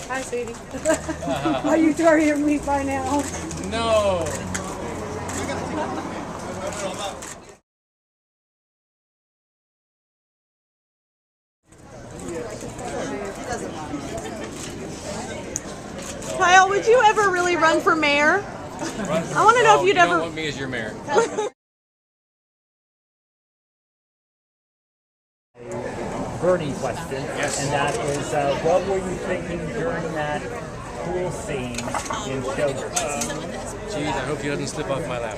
Hi, sweetie. Are you tired of me by now? No. Kyle, would you ever really run for mayor? I want to know if you'd ever. You don't want me as your mayor. Burning question, Yes. and that is, what were you thinking during that pool scene in Showgirls? Geez, I hope he doesn't slip off my lap.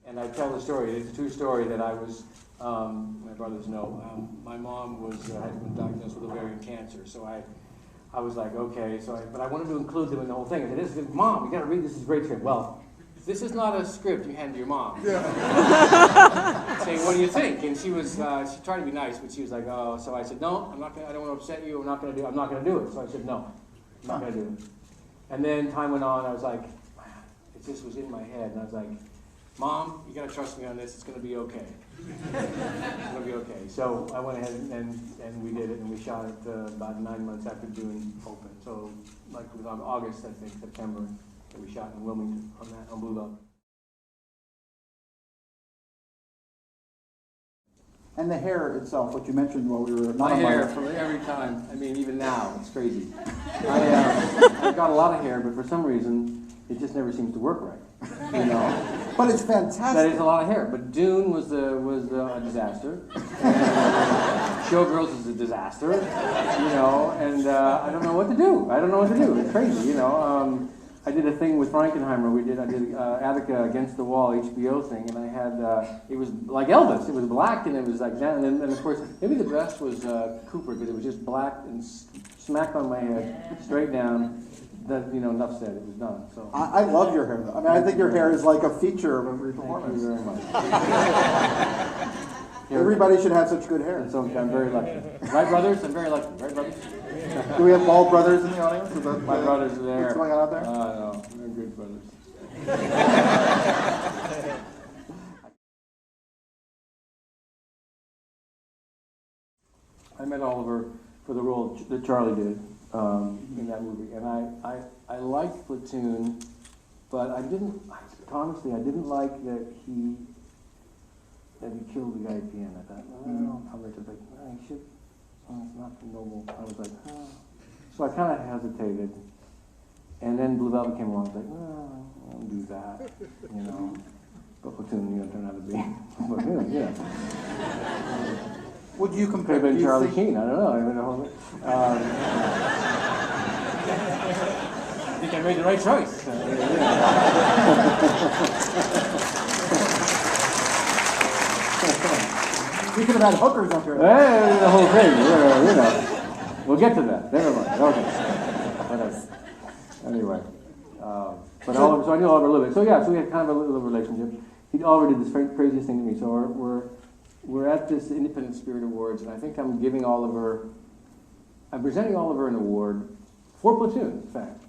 And I tell the story. It's a true story that I was. My brothers know. My mom had been diagnosed with ovarian cancer, so I was like, okay. But I wanted to include them in the whole thing. I said, Mom, you got to read this. Is a great script. Well, this is not a script you hand to your mom. Yeah. Saying, what do you think? And she tried to be nice, but she was like, oh. So I said, no, I'm not gonna. I don't want to upset you. I'm not gonna do it. So I said, no, I'm not gonna do it. And then time went on. I was like, it just was in my head, and I was like, Mom, you gotta trust me on this. It's gonna be okay. It's gonna be okay. So I went ahead and we did it, and we shot it about 9 months after June opened. So like it was on August, I think, September, that we shot in Wilmington on Blue Velvet. And the hair itself, what you mentioned while we were My hair from every time. I mean, even now, it's crazy. I've got a lot of hair, but for some reason, it just never seems to work right. You know. But it's fantastic. That is a lot of hair. But Dune was a disaster. Showgirls is a disaster. You know, and I don't know what to do. It's crazy. You know. I did a thing with Frankenheimer. I did Attica Against the Wall HBO thing, and I had it was like Elvis. It was black, and it was like that, and of course maybe the best was Cooper, because it was just black and smacked on my head, straight down. That, you know, enough said. It was done. So I love your hair, though. I mean, I think your hair is like a feature of every performance. Thank you very much. Everybody should have such good hair. And so I'm very lucky. Right, brothers? I'm very lucky. Right, brothers? Do we have bald brothers in the audience? Is that, My brothers are there. What's going on out there? No, they're good brothers. I met Oliver for the role that Charlie did in that movie, and I liked Platoon, but honestly, I didn't like that he killed the guy at the end. I thought, well, I was like, no, he should. It's not noble. I was like, oh. So I kind of hesitated, and then Blue Velvet came along. I was like, no, I won't do that, you know. But Platoon, you know, turned out to be Platoon, yeah. Would you compare? Could have been Charlie Sheen. I don't know. I mean, the whole, I think I made the right choice. We could have had hookers up here. Hey, the whole thing. You know. We'll get to that. Never mind. Okay. Anyway, but Oliver. So I knew Oliver a little bit. So yeah. So we had kind of a little relationship. Oliver did this craziest thing to me. So we're at this Independent Spirit Awards, and I think I'm presenting Oliver an award for Platoon, in fact.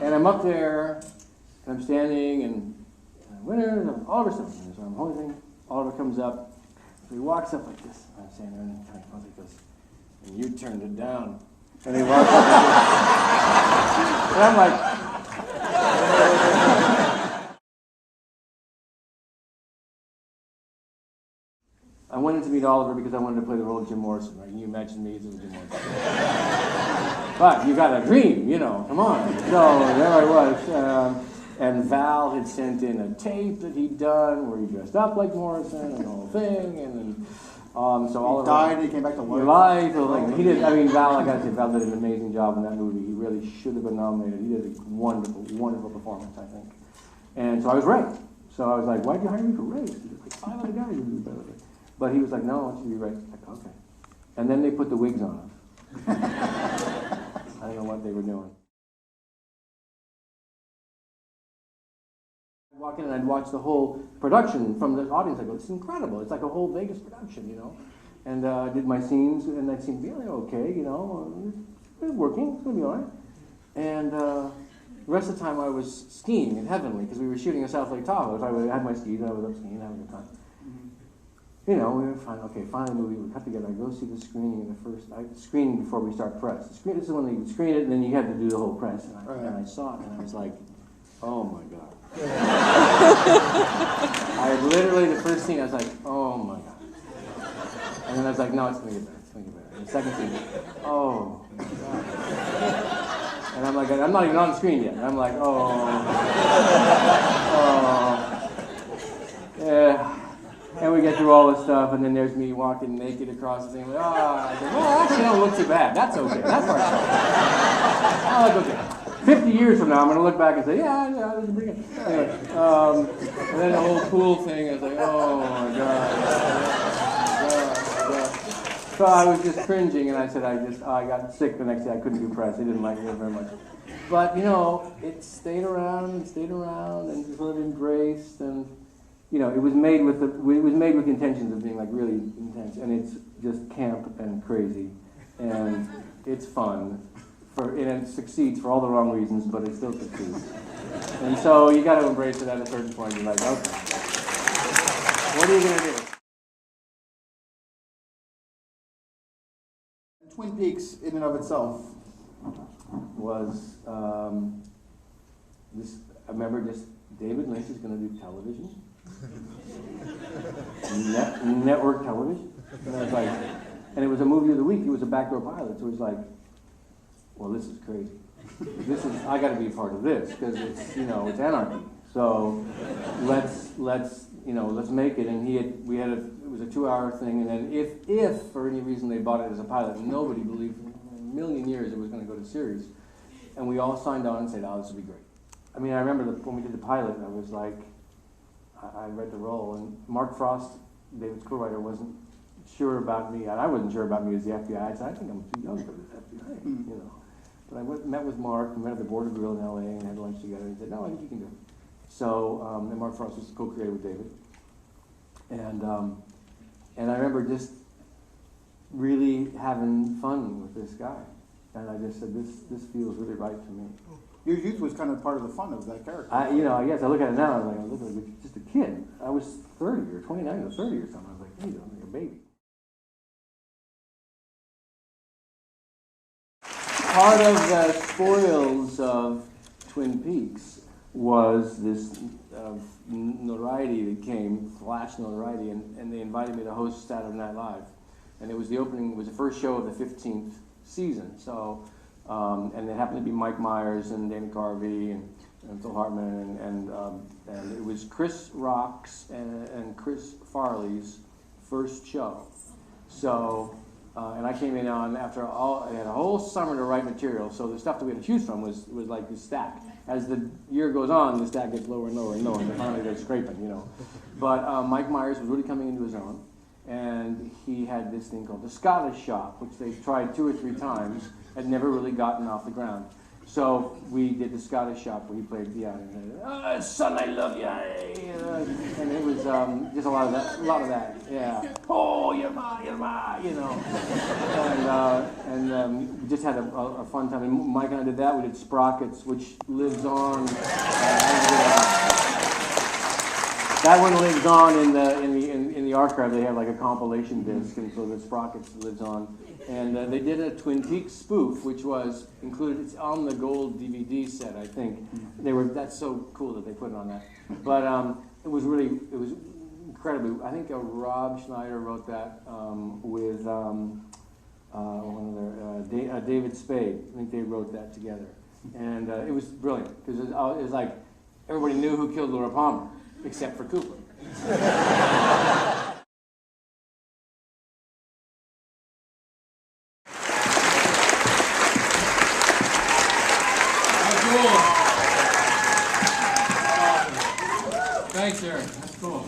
And I'm up there, and I'm standing, and winner, and Oliver Stone. So I'm holding. Oliver comes up. So he walks up like this. I'm standing there, and he comes like this. And you turned it down. And he walks up like this. And I'm like. I wanted to meet Oliver because I wanted to play the role of Jim Morrison, right? Can you imagine me as Jim Morrison? But you got a dream, you know, come on. So there I was. And Val had sent in a tape that he'd done where he dressed up like Morrison and the whole thing. And then, so Oliver died, he came back to life. He did, I mean, Val, I gotta say, Val did an amazing job in that movie. He really should have been nominated. He did a wonderful, wonderful performance, I think. And so I was Ray. So I was like, why'd you hire me for Ray? There's like 5 other guys who do better. But he was like, no, I want you to be Ray. Like, okay. And then they put the wigs on us. I don't know what they were doing. I'd walk in and I'd watch the whole production from the audience. I go, it's incredible. It's like a whole Vegas production, you know. And I did my scenes, and they seemed really okay, you know. It's working. It's going to be all right. And the rest of the time I was skiing in Heavenly because we were shooting in South Lake Tahoe. So I had my skis, I was up skiing, having a good time. you know, we were fine. Okay, finally the movie, we cut together. I go see the screening of the first, screening before we start press. This is when they would screen it, and then you had to do the whole press. And I saw it, and I was like, oh my God. I literally, the first scene, I was like, oh my God. And then I was like, no, it's going to get better, it's going to get better. And the second scene, oh my God. And I'm like, I'm not even on the screen yet. And I'm like, oh, yeah. And we get through all this stuff, and then there's me walking naked across the thing. Like, I said, well, actually, don't look too bad. That's okay. That part's okay. I'm like, okay. 50 years from now, I'm going to look back and say, yeah, this is pretty good. Anyway, and then the whole pool thing, I was like, oh my God. So I was just cringing, and I said, I got sick the next day. I couldn't do press. They didn't like me very much. But, you know, it stayed around, and sort of embraced, and, you know, it was made with the intentions of being like really intense, and it's just camp and crazy, and it's fun, and it succeeds for all the wrong reasons, but it still succeeds. And so you got to embrace it at a certain point. You're like, okay, what are you gonna do? Twin Peaks, in and of itself, Was this? I remember just David Lynch is going to do television. Network television, and I was like, and it was a movie of the week. It was a backdoor pilot, so it was like, well, this is crazy. I got to be a part of this because it's, you know, it's anarchy. So let's make it. And it was a 2-hour thing, and then if for any reason they bought it as a pilot, nobody believed in a million years it was going to go to series, and we all signed on and said, oh, this would be great. I mean, I remember when we did the pilot, I was like, I read the role, and Mark Frost, David's co-writer, wasn't sure about me, and I wasn't sure about me as the FBI. I said, I think I'm too young for this FBI, you know. But I met with Mark, and met at the Border Grill in LA, and had lunch together, and he said, no, I think you can do it. So, and Mark Frost was the co-creator with David. And I remember just really having fun with this guy. And I just said, this feels really right to me. your youth was kind of part of the fun of that character. I guess I look at it now, I look like just a kid. I was 30 or 29 or 30 or something. I was like, hey, I'm like a baby. Part of the spoils of Twin Peaks was this notoriety that came, flash notoriety, and they invited me to host Saturday Night Live. And it was the opening, it was the first show of the 15th season. So, and it happened to be Mike Myers and Dana Carvey and Phil Hartman, and it was Chris Rock's and Chris Farley's first show. So, and I came in on after I had a whole summer to write material, so the stuff that we had to choose from was like the stack. As the year goes on, the stack gets lower and lower and lower, and finally they're scraping, you know. But Mike Myers was really coming into his own, and he had this thing called the Scottish Shop, which they tried 2 or 3 times, had never really gotten off the ground. So we did the Scottish Shop where he played piano, and son, I love you, and it was just a lot of that, yeah. Oh, you're my, you know. And we just had a fun time. And Mike and I did that. We did Sprockets, which lives on. That one lives on in the archive. They have like a compilation disc, and so the Sprockets lives on. And they did a Twin Peaks spoof, which was included. It's on the gold DVD set, I think. That's so cool that they put it on that. But it was incredibly. I think Rob Schneider wrote that with David Spade. I think they wrote that together, and it was brilliant because it was like everybody knew who killed Laura Palmer, except for Cooper. Thanks, Eric. That's cool.